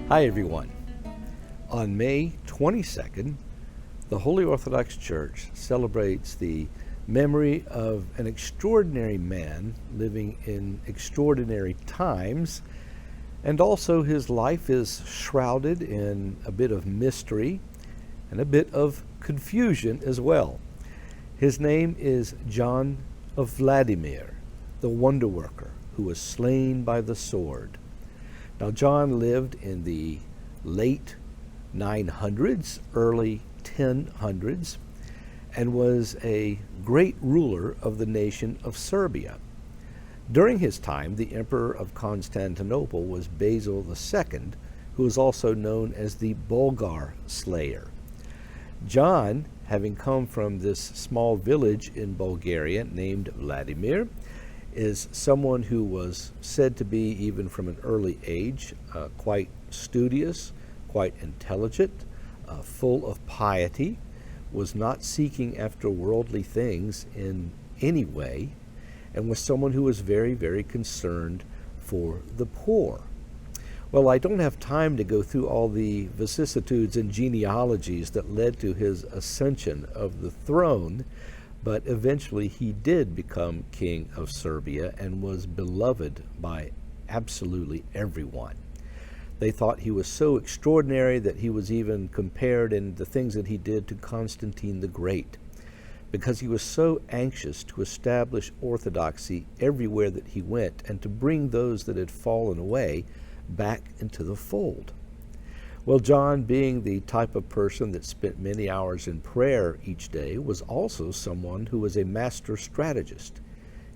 Hi everyone. On May 22nd, the Holy Orthodox Church celebrates the memory of an extraordinary man living in extraordinary times, and also his life is shrouded in a bit of mystery and a bit of confusion as well. His name is John of Vladimir, the wonder worker who was slain by the sword. Now, John lived in the late 900s, early 1000s, and was a great ruler of the nation of Serbia. During his time, the Emperor of Constantinople was Basil II, who was also known as the Bulgar Slayer. John, having come from this small village in Bulgaria named Vladimir, is someone who was said to be, even from an early age, quite studious, quite intelligent, full of piety, was not seeking after worldly things in any way, and was someone who was very, very concerned for the poor. Well, I don't have time to go through all the vicissitudes and genealogies that led to his ascension of the throne, but eventually he did become king of Serbia and was beloved by absolutely everyone. They thought he was so extraordinary that he was even compared in the things that he did to Constantine the Great, because he was so anxious to establish orthodoxy everywhere that he went and to bring those that had fallen away back into the fold. Well, John, being the type of person that spent many hours in prayer each day, was also someone who was a master strategist.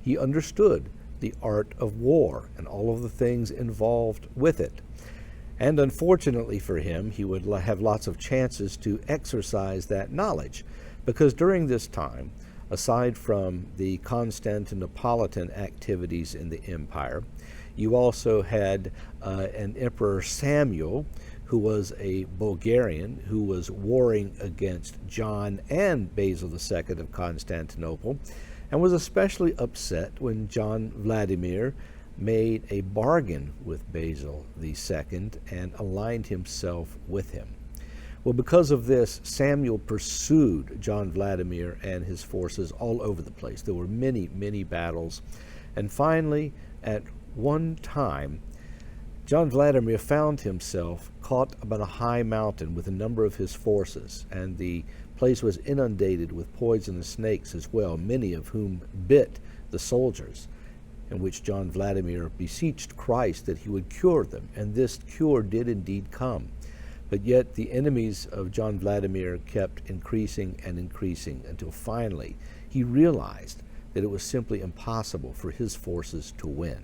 He understood the art of war and all of the things involved with it. And unfortunately for him, he would have lots of chances to exercise that knowledge, because during this time, aside from the Constantinopolitan activities in the empire, you also had an Emperor Samuel, who was a Bulgarian, who was warring against John and Basil II of Constantinople, and was especially upset when John Vladimir made a bargain with Basil II and aligned himself with him. Well, because of this, Samuel pursued John Vladimir and his forces all over the place. There were many, many battles, and finally, at one time, John Vladimir found himself caught up on a high mountain with a number of his forces, and the place was inundated with poisonous snakes as well, many of whom bit the soldiers, in which John Vladimir beseeched Christ that he would cure them, and this cure did indeed come. But yet the enemies of John Vladimir kept increasing and increasing until finally he realized that it was simply impossible for his forces to win.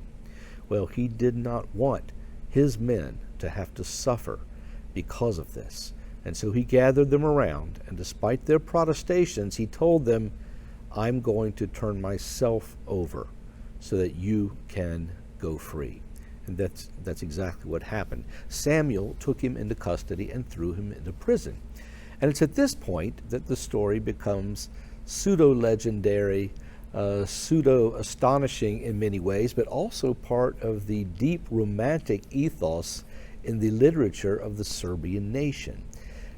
Well, he did not want his men to have to suffer because of this. And so he gathered them around, and despite their protestations, he told them, "I'm going to turn myself over so that you can go free." And that's exactly what happened. Samuel took him into custody and threw him into prison. And it's at this point that the story becomes pseudo-legendary, pseudo-astonishing in many ways, but also part of the deep romantic ethos in the literature of the Serbian nation.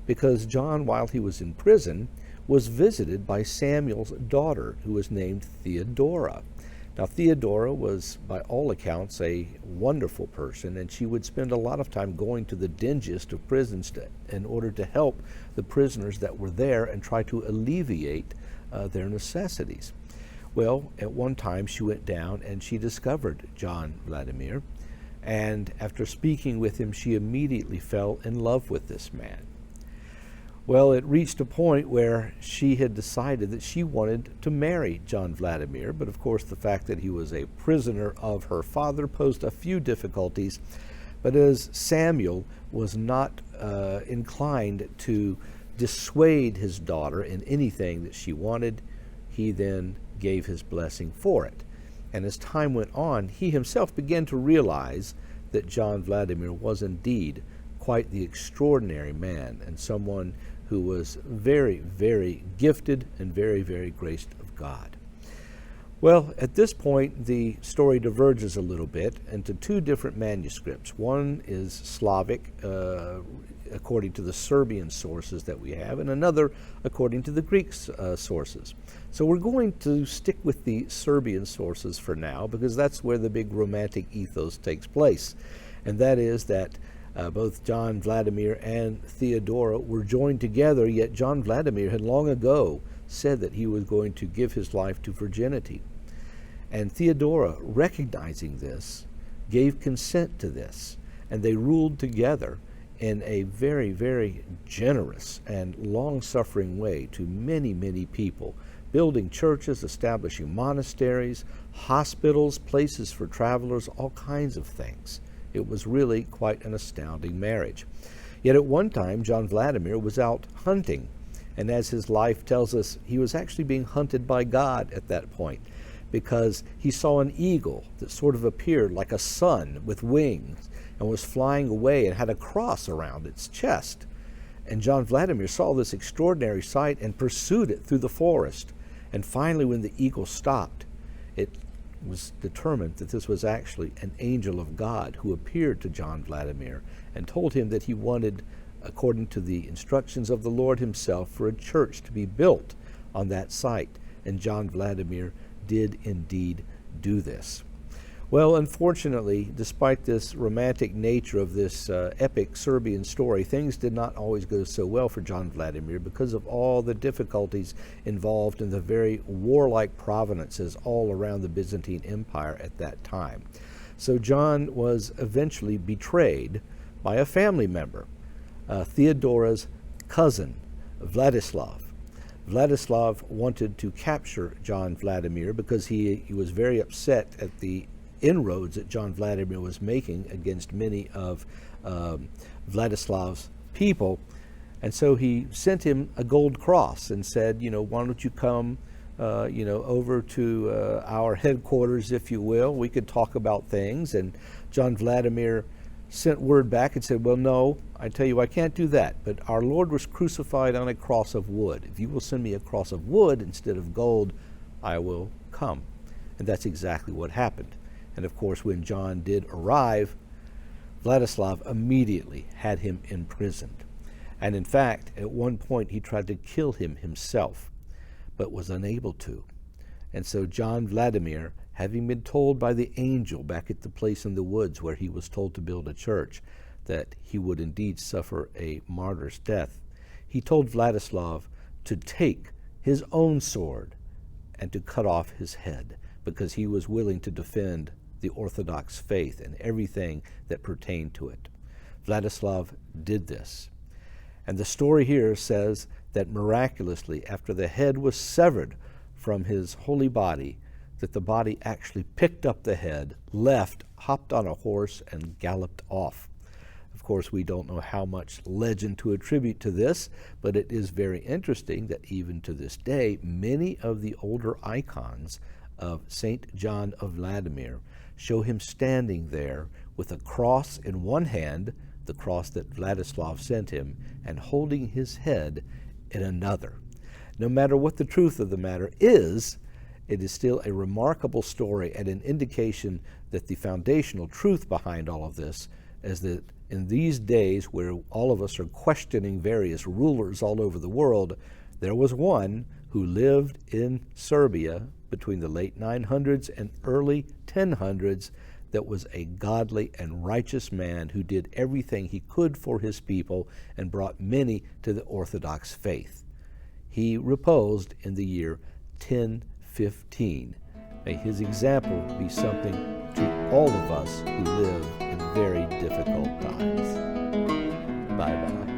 Because John, while he was in prison, was visited by Samuel's daughter, who was named Theodora. Now, Theodora was, by all accounts, a wonderful person, and she would spend a lot of time going to the dingiest of prisons in order to help the prisoners that were there and try to alleviate their necessities. Well, at one time she went down and she discovered John Vladimir, and after speaking with him, she immediately fell in love with this man. Well, it reached a point where she had decided that she wanted to marry John Vladimir, but of course the fact that he was a prisoner of her father posed a few difficulties. But as Samuel was not inclined to dissuade his daughter in anything that she wanted, he then gave his blessing for it. And as time went on, he himself began to realize that John Vladimir was indeed quite the extraordinary man, and someone who was very, very gifted and very, very graced of God. Well, at this point, the story diverges a little bit into two different manuscripts. One is Slavic, according to the Serbian sources that we have, and another according to the Greek sources. So we're going to stick with the Serbian sources for now, because that's where the big romantic ethos takes place. And that is that both John Vladimir and Theodora were joined together, yet John Vladimir had long ago said that he was going to give his life to virginity. And Theodora, recognizing this, gave consent to this, and they ruled together in a very, very generous and long-suffering way to many, many people, building churches, establishing monasteries, hospitals, places for travelers, all kinds of things. It was really quite an astounding marriage. Yet at one time, John Vladimir was out hunting, and as his life tells us, he was actually being hunted by God at that point, because he saw an eagle that sort of appeared like a sun with wings and was flying away and had a cross around its chest. And John Vladimir saw this extraordinary sight and pursued it through the forest. And finally, when the eagle stopped, it was determined that this was actually an angel of God who appeared to John Vladimir and told him that he wanted, according to the instructions of the Lord himself, for a church to be built on that site. And John Vladimir did indeed do this. Well, unfortunately, despite this romantic nature of this epic Serbian story, things did not always go so well for John Vladimir because of all the difficulties involved in the very warlike provinces all around the Byzantine Empire at that time. So John was eventually betrayed by a family member, Theodora's cousin, Vladislav. Vladislav wanted to capture John Vladimir because he was very upset at the inroads that John Vladimir was making against many of Vladislav's people. And so he sent him a gold cross and said, why don't you come over to our headquarters, if you will. We could talk about things. And John Vladimir sent word back and said, well, no, I tell you, I can't do that. But our Lord was crucified on a cross of wood. If you will send me a cross of wood instead of gold, I will come. And that's exactly what happened. And of course, when John did arrive, Vladislav immediately had him imprisoned. And in fact, at one point, he tried to kill him himself, but was unable to. And so John Vladimir, having been told by the angel back at the place in the woods where he was told to build a church that he would indeed suffer a martyr's death, he told Vladislav to take his own sword and to cut off his head, because he was willing to defend the Orthodox faith and everything that pertained to it. Vladislav did this. And the story here says that miraculously, after the head was severed from his holy body, that the body actually picked up the head, left, hopped on a horse, and galloped off. Of course, we don't know how much legend to attribute to this, but it is very interesting that even to this day, many of the older icons of St. John of Vladimir show him standing there with a cross in one hand, the cross that Vladislav sent him, and holding his head in another. No matter what the truth of the matter is, it is still a remarkable story and an indication that the foundational truth behind all of this is that in these days where all of us are questioning various rulers all over the world, there was one who lived in Serbia between the late 900s and early 1000s that was a godly and righteous man who did everything he could for his people and brought many to the Orthodox faith. He reposed in the year 1015. May his example be something to all of us who live in very difficult times. Bye-bye.